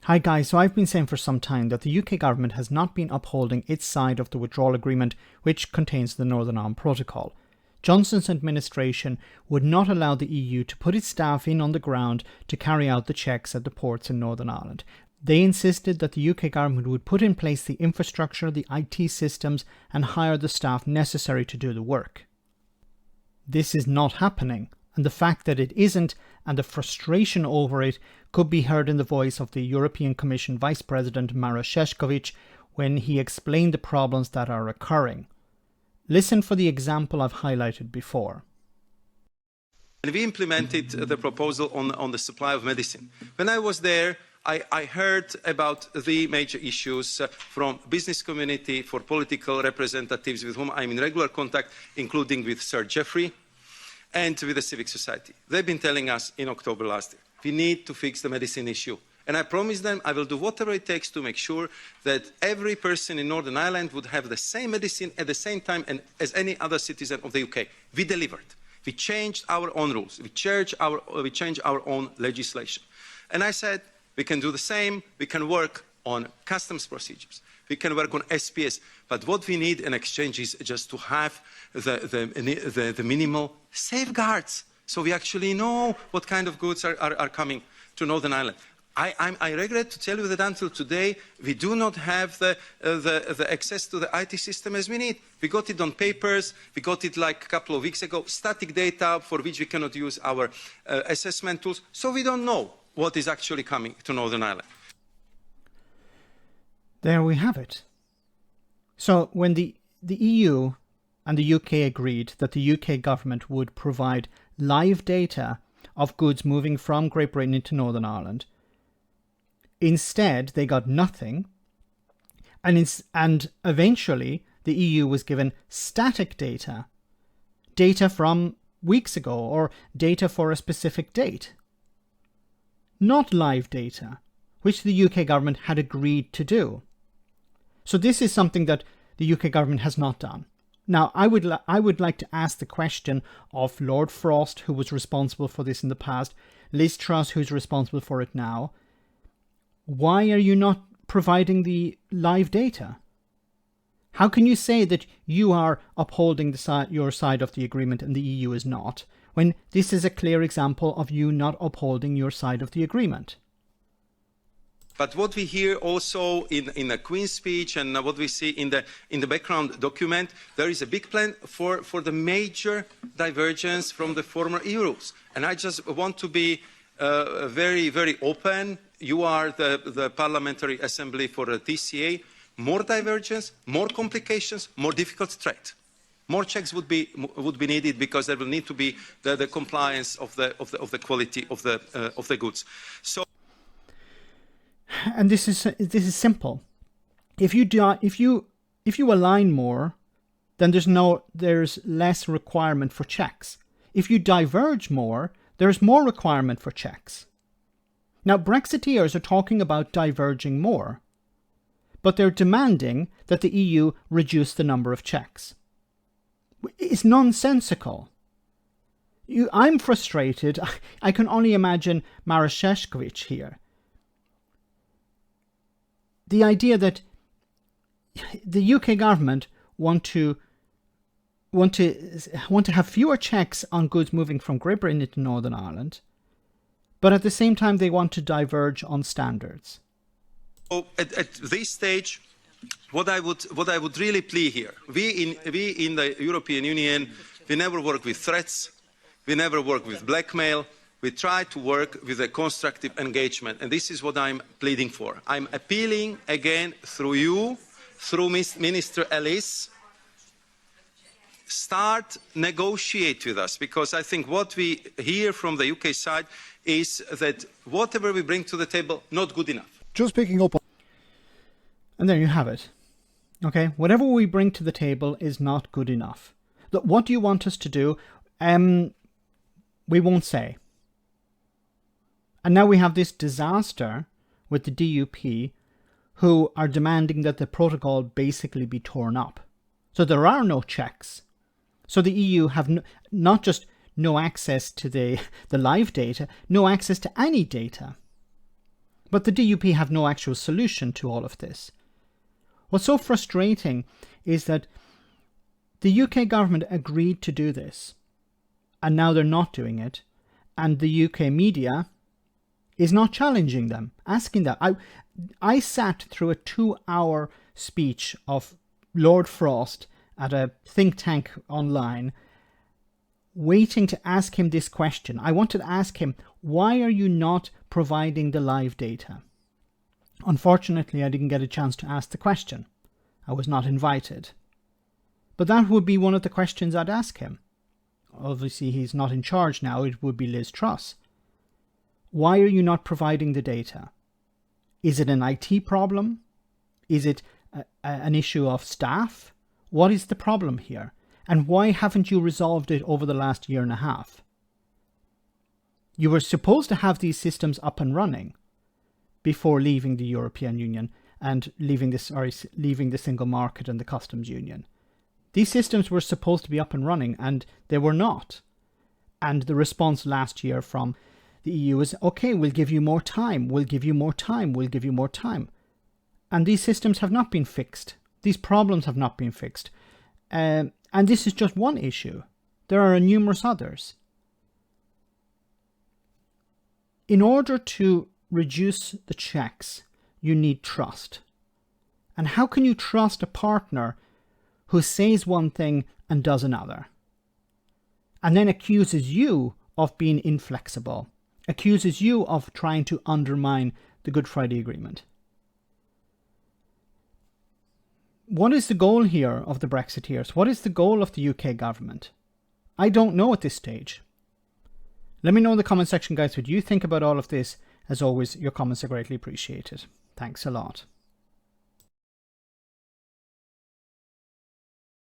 Hi guys, so I've been saying for some time that the UK government has not been upholding its side of the withdrawal agreement which contains the Northern Ireland Protocol. Johnson's administration would not allow the EU to put its staff in on the ground to carry out the checks at the ports in Northern Ireland. They insisted that the UK government would put in place the infrastructure, the IT systems and hire the staff necessary to do the work. This is not happening, and the fact that it isn't and the frustration over it could be heard in the voice of the European Commission Vice President Maroš Šefčovič when he explained the problems that are occurring. Listen for the example I've highlighted before. And we implemented the proposal on the supply of medicine. When I was there, I heard about the major issues from business community, for political representatives with whom I'm in regular contact, including with Sir Geoffrey, and with the civic society. They've been telling us in October last year, we need to fix the medicine issue. And I promised them I will do whatever it takes to make sure that every person in Northern Ireland would have the same medicine at the same time as any other citizen of the UK. We delivered. We changed our own rules. We changed our own legislation. And I said, we can do the same. We can work on customs procedures. We can work on SPS. But what we need in exchange is just to have the minimal safeguards. So we actually know what kind of goods are coming to Northern Ireland. I regret to tell you that until today, we do not have the access to the IT system as we need. We got it on papers. We got it like a couple of weeks ago, static data for which we cannot use our assessment tools. So we don't know what is actually coming to Northern Ireland. There we have it. So when the EU and the UK agreed that the UK government would provide live data of goods moving from Great Britain into Northern Ireland, instead they got nothing, and eventually the EU was given static data from weeks ago or data for a specific date, not live data, which the UK government had agreed to do. So this is something that the UK government has not done. Now, I would like to ask the question of Lord Frost, who was responsible for this in the past, Liz Truss, who's responsible for it now. Why are you not providing the live data? How can you say that you are upholding your side of the agreement and the EU is not, when this is a clear example of you not upholding your side of the agreement? But what we hear also in the Queen's speech and what we see in the background document, there is a big plan for the major divergence from the former EU rules. And I just want to be very, very open. You are the Parliamentary Assembly for the TCA. More divergence, more complications, more difficult trade. More checks would be needed because there will need to be the compliance of the quality of the goods. So. And this is simple. If you align more, then there's less requirement for checks. If you diverge more, there's more requirement for checks. Now, Brexiteers are talking about diverging more, but they're demanding that the EU reduce the number of checks. It's nonsensical. I'm frustrated. I can only imagine Maroš Šefčovič here. The idea that the UK government want to have fewer checks on goods moving from Great Britain into Northern Ireland, but at the same time they want to diverge on standards. So at this stage, what I would really plead here, we in the European Union, we never work with threats, we never work with blackmail. We try to work with a constructive engagement, and this is what I'm pleading for. I'm appealing again through you, through Minister Ellis, start negotiate with us, because I think what we hear from the UK side is that whatever we bring to the table, not good enough. Just picking up on... And there you have it. Okay, whatever we bring to the table is not good enough. What do you want us to do? We won't say. And now we have this disaster with the DUP, who are demanding that the protocol basically be torn up. So there are no checks. So the EU have not just no access to the live data, no access to any data. But the DUP have no actual solution to all of this. What's so frustrating is that the UK government agreed to do this, and now they're not doing it, and the UK media is not challenging them, asking that. I sat through a 2-hour speech of Lord Frost at a think tank online, waiting to ask him this question. I wanted to ask him, why are you not providing the live data? Unfortunately, I didn't get a chance to ask the question. I was not invited. But that would be one of the questions I'd ask him. Obviously, he's not in charge now. It would be Liz Truss. Why are you not providing the data? Is it an IT problem? Is it an issue of staff? What is the problem here? And why haven't you resolved it over the last year and a half? You were supposed to have these systems up and running before leaving the European Union and leaving the single market and the customs union. These systems were supposed to be up and running, and they were not. And the response last year from the EU is, okay, we'll give you more time, we'll give you more time, we'll give you more time. And these systems have not been fixed. These problems have not been fixed. And this is just one issue. There are numerous others. In order to reduce the checks, you need trust. And how can you trust a partner who says one thing and does another, and then accuses you of being inflexible, accuses you of trying to undermine the Good Friday Agreement? What is the goal here of the Brexiteers? What is the goal of the UK government? I don't know at this stage. Let me know in the comment section, guys, what you think about all of this. As always, your comments are greatly appreciated. Thanks a lot.